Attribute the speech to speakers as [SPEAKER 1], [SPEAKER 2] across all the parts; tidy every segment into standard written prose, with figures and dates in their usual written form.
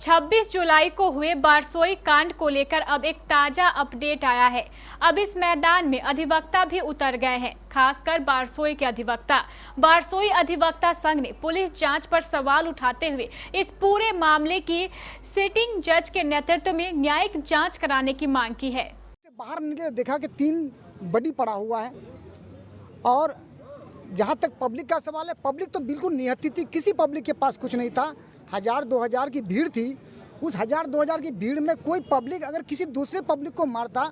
[SPEAKER 1] 26 जुलाई को हुए बारसोई कांड को लेकर अब एक ताजा अपडेट आया है। अब इस मैदान में अधिवक्ता भी उतर गए हैं, खासकर बारसोई के अधिवक्ता। बारसोई अधिवक्ता संघ ने पुलिस जांच पर सवाल उठाते हुए इस पूरे मामले की सिटिंग जज के नेतृत्व में न्यायिक जांच कराने की मांग की है।
[SPEAKER 2] बाहर निकले देखा कि 3 बॉडी पड़ा हुआ है और जहाँ तक पब्लिक का सवाल है, पब्लिक तो बिल्कुल निहत्ती थी, किसी पब्लिक के पास कुछ नहीं था। 1000-2000 की भीड़ थी। उस 1000-2000 की भीड़ में कोई पब्लिक अगर किसी दूसरे पब्लिक को मारता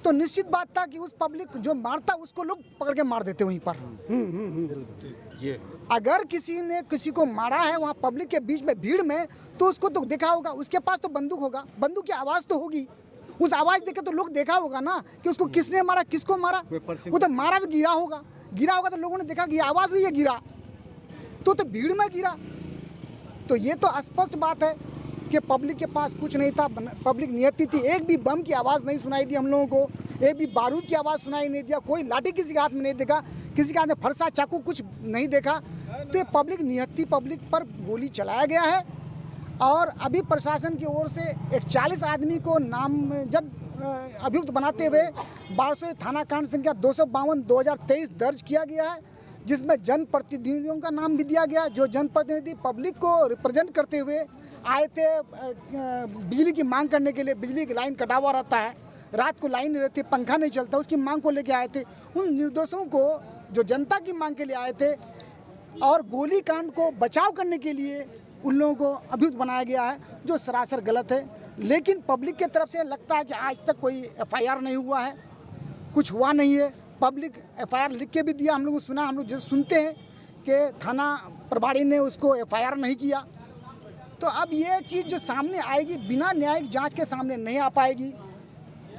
[SPEAKER 2] तो निश्चित बात था कि उस पब्लिक जो मारता उसको लोग पकड़ के मार देते वहीं पर। अगर किसी ने किसी को मारा है वहाँ पब्लिक के बीच में भीड़ में, तो उसको तो देखा होगा, उसके पास तो बंदूक होगा, बंदूक की आवाज़ तो होगी। उस आवाज़ देखे तो लोग देखा होगा ना कि उसको किसने मारा, किसको मारा। वो तो मारा तो गिरा होगा तो लोगों ने देखा कि आवाज़ हुई है, गिरा तो भीड़ में गिरा। तो ये तो स्पष्ट बात है कि पब्लिक के पास कुछ नहीं था, पब्लिक नियति थी। एक भी बम की आवाज़ नहीं सुनाई दी हम लोगों को, एक भी बारूद की आवाज़ सुनाई नहीं दिया, कोई लाठी किसी के हाथ में नहीं देखा, किसी के हाथ में फरसा चाकू कुछ नहीं देखा। तो ये पब्लिक नियति, पब्लिक पर गोली चलाया गया है। और अभी प्रशासन की ओर से एक 40 आदमी को नामजद अभियुक्त बनाते हुए बारसोई थाना कांड संख्या 252/2023 दर्ज किया गया है, जिसमें जनप्रतिनिधियों का नाम भी दिया गया, जो जनप्रतिनिधि पब्लिक को रिप्रेजेंट करते हुए आए थे बिजली की मांग करने के लिए। बिजली की लाइन कटा हुआ रहता है, रात को लाइन नहीं रहती, पंखा नहीं चलता, उसकी मांग को लेके आए थे। उन निर्दोषों को जो जनता की मांग के लिए आए थे और गोली कांड को बचाव करने के लिए उन लोगों को अभियुक्त बनाया गया है, जो सरासर गलत है। लेकिन पब्लिक की तरफ से लगता है कि आज तक कोई FIR नहीं हुआ है, कुछ हुआ नहीं है। पब्लिक FIR लिख के भी दिया, हम लोग सुना, हम लोग जैसे सुनते हैं कि थाना प्रभारी ने उसको FIR नहीं किया। तो अब ये चीज़ जो सामने आएगी बिना न्यायिक जांच के सामने नहीं आ पाएगी,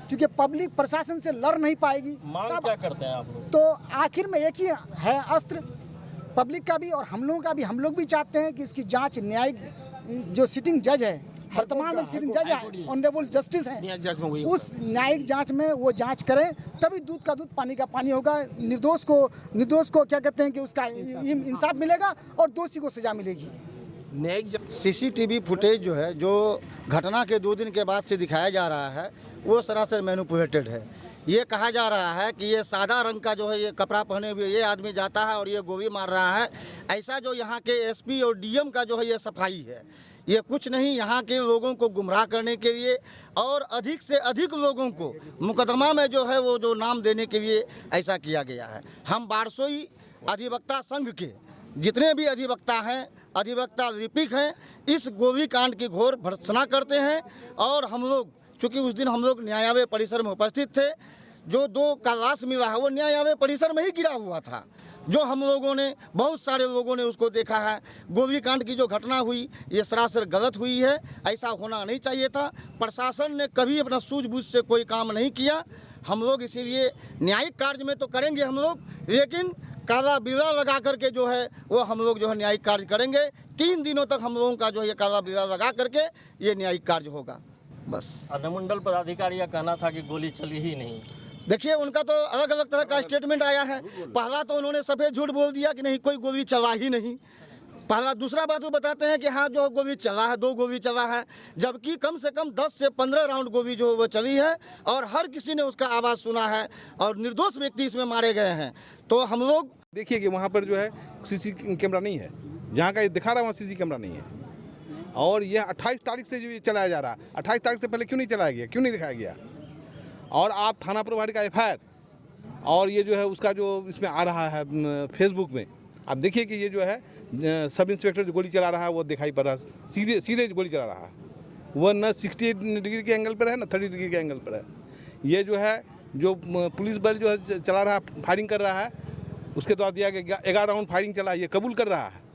[SPEAKER 2] क्योंकि पब्लिक प्रशासन से लड़ नहीं पाएगी।
[SPEAKER 3] मांग क्या करते हैं आप लोग?
[SPEAKER 2] तो आखिर में एक ही है अस्त्र, पब्लिक का भी और हम लोगों का भी। हम लोग भी चाहते हैं कि इसकी जांच न्यायिक जो सिटिंग जज है, वर्तमान में सिटिंग जज है, ऑनरेबल जस्टिस है, उस न्यायिक जांच में वो जांच करें, तभी दूध का दूध पानी का पानी होगा। निर्दोष को क्या कहते हैं कि उसका इंसाफ मिलेगा और दोषी को सजा मिलेगी।
[SPEAKER 4] CCTV फुटेज जो है, जो घटना के 2 दिन के बाद से दिखाया जा रहा है, वो सरासर मैनिपुलेटेड है। ये कहा जा रहा है कि ये सादा रंग का जो है ये कपड़ा पहने हुए ये आदमी जाता है और ये गोली मार रहा है। ऐसा जो यहाँ के SP और DM का जो है ये सफाई है, ये कुछ नहीं, यहाँ के लोगों को गुमराह करने के लिए और अधिक से अधिक लोगों को मुकदमा में जो है वो जो नाम देने के लिए ऐसा किया गया है। हम बारसोई अधिवक्ता संघ के जितने भी अधिवक्ता हैं, अधिवक्ता लिपिक हैं, इस गोली कांड की घोर भर्त्सना करते हैं। और हम लोग चूँकि उस दिन हम लोग न्यायालय परिसर में उपस्थित थे, जो 2 का लाश मिला है वो न्यायालय परिसर में ही गिरा हुआ था, जो हम लोगों ने, बहुत सारे लोगों ने उसको देखा है। गोली कांड की जो घटना हुई ये सरासर गलत हुई है, ऐसा होना नहीं चाहिए था। प्रशासन ने कभी अपना सूझबूझ से कोई काम नहीं किया। हम लोग इसीलिए न्यायिक कार्य में तो करेंगे हम लोग, लेकिन काला बिल्ला लगा करके जो है वो हम लोग जो है न्यायिक कार्य करेंगे। 3 दिनों तक हम लोगों का जो है ये काला बिल्ला लगा करके ये न्यायिक कार्य होगा। बस
[SPEAKER 3] अनुमंडल पदाधिकारी का कहना था कि गोली चली ही नहीं।
[SPEAKER 4] देखिए, उनका तो अलग अलग तरह का स्टेटमेंट आया है। पहला तो उन्होंने सफ़ेद झूठ बोल दिया कि नहीं, कोई गोली चला ही नहीं। पहला दूसरा बात वो बताते हैं कि हाँ जो गोली चला है, 2 गोली चला है, जबकि कम से कम 10 से 15 राउंड गोली जो वो चली है और हर किसी ने उसका आवाज़ सुना है और निर्दोष व्यक्ति इसमें मारे गए हैं। तो हम लोग
[SPEAKER 5] देखिए कि वहाँ पर जो है CC कैमरा नहीं है, जहाँ का ये दिखा रहा है वहाँ CC कैमरा नहीं है। और यह 28 तारीख से जो ये चलाया जा रहा है, 28 तारीख से पहले क्यों नहीं चलाया गया, क्यों नहीं दिखाया गया? और आप थाना प्रभारी का FIR और ये जो है उसका जो इसमें आ रहा है फेसबुक में, आप देखिए कि ये जो है सब इंस्पेक्टर जो गोली चला रहा है वो दिखाई पड़ रहा है, सीधे गोली चला रहा है। वह न 68 डिग्री के एंगल पर है, न 30 डिग्री के एंगल पर है। ये जो है जो पुलिस बल जो है चला रहा है, फायरिंग कर रहा है, उसके द्वारा दिया गया 11 राउंड फायरिंग चला, ये कबूल कर रहा है।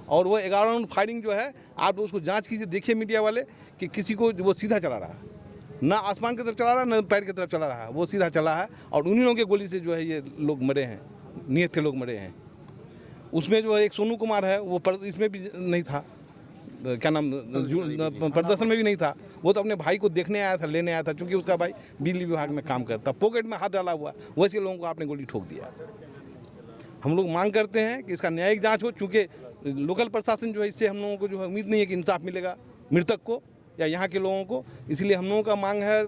[SPEAKER 5] और वो 11 राउंड फायरिंग जो है, आप उसको जांच कीजिए, देखिए मीडिया वाले कि किसी को वो सीधा चला रहा है, ना आसमान की तरफ चला रहा है, ना पैर की तरफ चला रहा है, वो सीधा चला है। और उन्हीं लोगों के गोली से जो है ये लोग मरे हैं, नियत के लोग मरे हैं। उसमें जो है एक सोनू कुमार है, वो इसमें भी नहीं था, क्या नाम, प्रदर्शन में भी नहीं था। वो तो अपने भाई को देखने आया था, लेने आया था, क्योंकि उसका भाई बिजली विभाग में काम करता, पॉकेट में हाथ डाला हुआ, वैसे लोगों को आपने गोली ठोक दिया। हम लोग मांग करते हैं कि इसका न्यायिक जांच हो, क्योंकि लोकल प्रशासन जो है इससे हम लोगों को जो है उम्मीद नहीं है कि इंसाफ मिलेगा। मृतक को या यहाँ के लोगों को। इसलिए हम लोगों का मांग है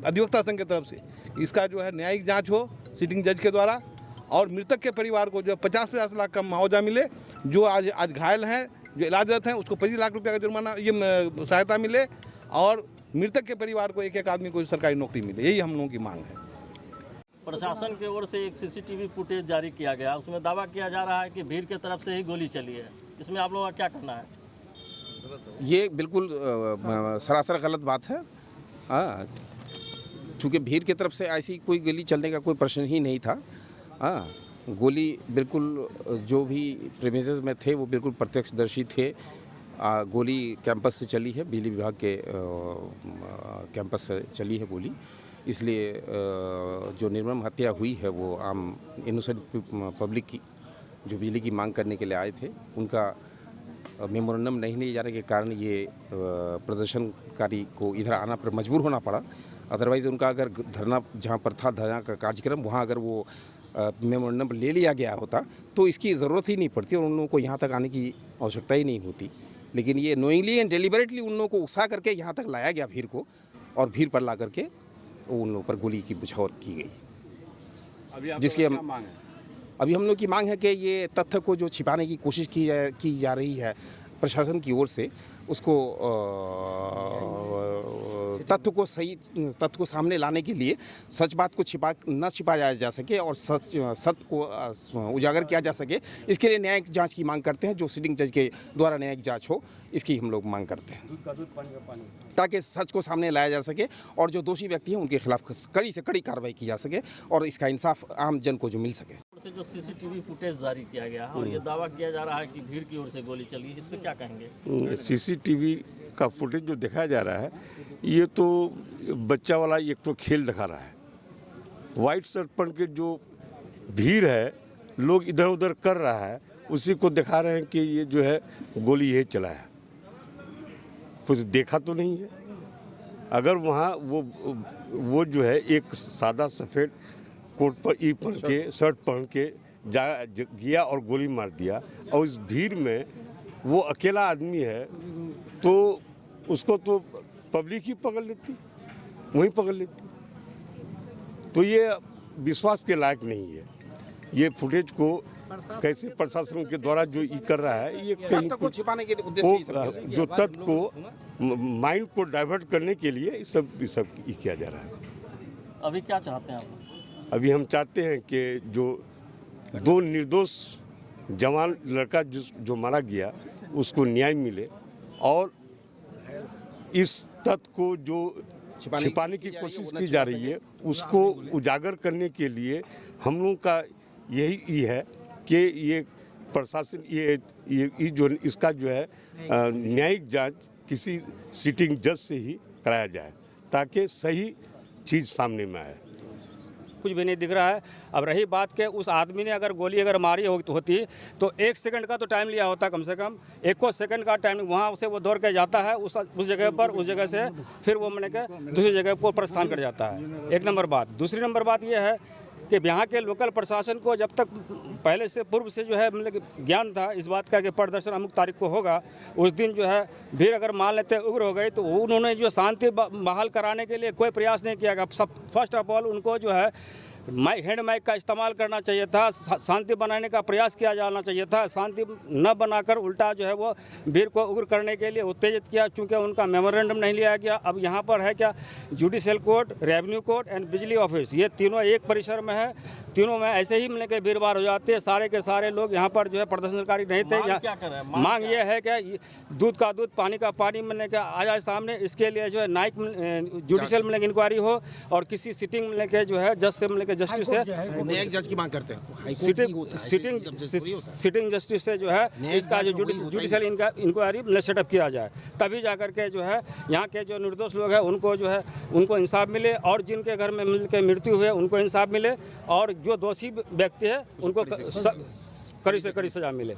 [SPEAKER 5] अधिवक्ता संघ की तरफ से इसका जो है न्यायिक जांच हो सिटिंग जज के द्वारा, और मृतक के परिवार को जो 50-50 लाख का मुआवजा मिले, जो आज घायल हैं, जो इलाजरत हैं, उसको 25 लाख रुपये का जुर्माना ये सहायता मिले, और मृतक के परिवार को एक आदमी को सरकारी नौकरी मिले। यही हम लोगों की मांग है।
[SPEAKER 3] प्रशासन की ओर से एक सीसीटीवी फुटेज जारी किया गया, उसमें दावा किया जा रहा है कि भीड़ की तरफ से ही गोली चली है। इसमें आप लोगों का क्या कहना है?
[SPEAKER 6] ये बिल्कुल सरासर गलत बात है। हाँ, चूँकि भीड़ की तरफ से ऐसी कोई गोली चलने का कोई प्रश्न ही नहीं था। हाँ, गोली बिल्कुल जो भी प्रेमिसेस में थे वो बिल्कुल प्रत्यक्षदर्शी थे। गोली कैंपस से चली है, बिजली विभाग के कैंपस से चली है गोली। इसलिए जो निर्मम हत्या हुई है वो आम इनोसेंट पब्लिक की जो बिजली की मांग करने के लिए आए थे, उनका मेमोरेंडम नहीं लिए जाने के कारण ये प्रदर्शनकारी को इधर आना पर मजबूर होना पड़ा। अदरवाइज़ उनका अगर धरना जहाँ पर था, धरना का कार्यक्रम, वहाँ अगर वो मेमोरेंडम ले लिया गया होता तो इसकी ज़रूरत ही नहीं पड़ती और उन लोगों को यहाँ तक आने की आवश्यकता ही नहीं होती। लेकिन ये नोइंगली एंड डेलिबरेटली उन लोगों को उकसा करके यहाँ तक लाया गया भीड़ को, और भीड़ पर ला करके उन लोगों पर गोली की बौछार की गई। जिसकी अभी हम लोग की मांग है कि ये तथ्य को जो छिपाने की कोशिश की जा रही है प्रशासन की ओर से, उसको तथ्य को सामने लाने के लिए सच बात को न छिपाया जा सके और सत्य को उजागर किया जा सके, इसके लिए न्यायिक जांच की मांग करते हैं। जो सिटिंग जज के द्वारा न्यायिक जांच हो, इसकी हम लोग मांग करते हैं, ताकि सच को सामने लाया जा सके और जो दोषी व्यक्ति हैं उनके खिलाफ कड़ी से कड़ी कार्रवाई की जा सके और इसका इंसाफ आम जन को जो मिल सके।
[SPEAKER 3] से जो सीसीटीवी फुटेज जारी किया गया और ये दावा किया जा रहा है कि भीड़ की ओर से गोली चली, इस पे क्या कहेंगे?
[SPEAKER 7] सीसीटीवी का फुटेज जो दिखाया जा रहा है, ये तो बच्चा वाला एक तो खेल दिखा रहा है। वाइट शर्ट पहन के जो भीड़ है, लोग इधर उधर कर रहा है, उसी को दिखा रहे हैं कि ये जो है गोली ये चला है। कुछ देखा तो नहीं है। अगर वहाँ वो जो है एक सादा सफ़ेद कोट पर पहन के, शर्ट पहन के गया और गोली मार दिया, और इस भीड़ में वो अकेला आदमी है, तो उसको तो पब्लिक ही पकड़ लेती, वहीं पकड़ लेती। तो ये विश्वास के लायक नहीं है। ये फुटेज को कैसे प्रशासन के द्वारा जो ये कर रहा है, ये कहीं
[SPEAKER 6] को छिपाने के उद्देश्य
[SPEAKER 7] जो तथ्य को माइंड को डाइवर्ट करने के लिए ये सब किया जा रहा है।
[SPEAKER 3] अभी क्या चाहते हैं आप?
[SPEAKER 7] अभी हम चाहते हैं कि जो 2 निर्दोष जवान लड़का जो मारा गया उसको न्याय मिले, और इस तथ्य को जो छिपाने की कोशिश की जा रही है उसको उजागर करने के लिए हम लोगों का यही है कि ये प्रशासन ये जो इसका जो है न्यायिक जांच किसी सिटिंग जज से ही कराया जाए, ताकि सही चीज़ सामने में आए।
[SPEAKER 8] कुछ भी नहीं दिख रहा है। अब रही बात कि उस आदमी ने अगर गोली मारी होती तो 1 सेकंड का तो टाइम लिया होता, कम से कम 1 सेकंड का टाइम। वहाँ से वो दौड़ के जाता है उस जगह पर, उस जगह से फिर वो मैंने कहा दूसरी जगह पर प्रस्थान कर जाता है। 1 नंबर बात। दूसरी नंबर बात ये है कि यहाँ के लोकल प्रशासन को जब तक पहले से पूर्व से जो है मतलब ज्ञान था इस बात का कि प्रदर्शन अमुक तारीख को होगा, उस दिन जो है भीड़ अगर मान लेते उग्र हो गई तो उन्होंने जो शांति बहाल कराने के लिए कोई प्रयास नहीं किया। फर्स्ट ऑफ ऑल उनको जो है हैंड माइक का इस्तेमाल करना चाहिए था, शांति बनाने का प्रयास किया जाना चाहिए था। शांति न बनाकर उल्टा जो है वो भीड़ को उग्र करने के लिए उत्तेजित किया, चूँकि उनका मेमोरेंडम नहीं लिया गया। अब यहाँ पर है क्या, judicial court, revenue court and बिजली ऑफिस, ये तीनों एक परिसर में है। तीनों में ऐसे ही मिलने के भीड़ भाड़ हो जाते हैं। सारे के सारे लोग यहाँ पर जो है प्रदर्शनकारी नहीं थे। मांग ये है कि दूध का दूध पानी का पानी मिलने का आ जाए सामने। इसके लिए जो है न्यायिक जुडिशियल मिलने की इंक्वायरी हो और किसी सिटिंग मिलने के जो है जज से मिलने के जस्टिस से
[SPEAKER 6] न्यायिक जांच की मांग करते हैं।
[SPEAKER 8] सिटिंग जस्टिस से जो है इसका जो जुडिशियल इंक्वायरी सेटअप किया जाए, तभी जाकर के जो है यहाँ के जो निर्दोष लोग हैं उनको जो है उनको इंसाफ मिले, और जिनके घर में मिलकर मृत्यु हुए उनको इंसाफ मिले, और जो दोषी व्यक्ति है उनको कड़ी से कड़ी सजा मिले।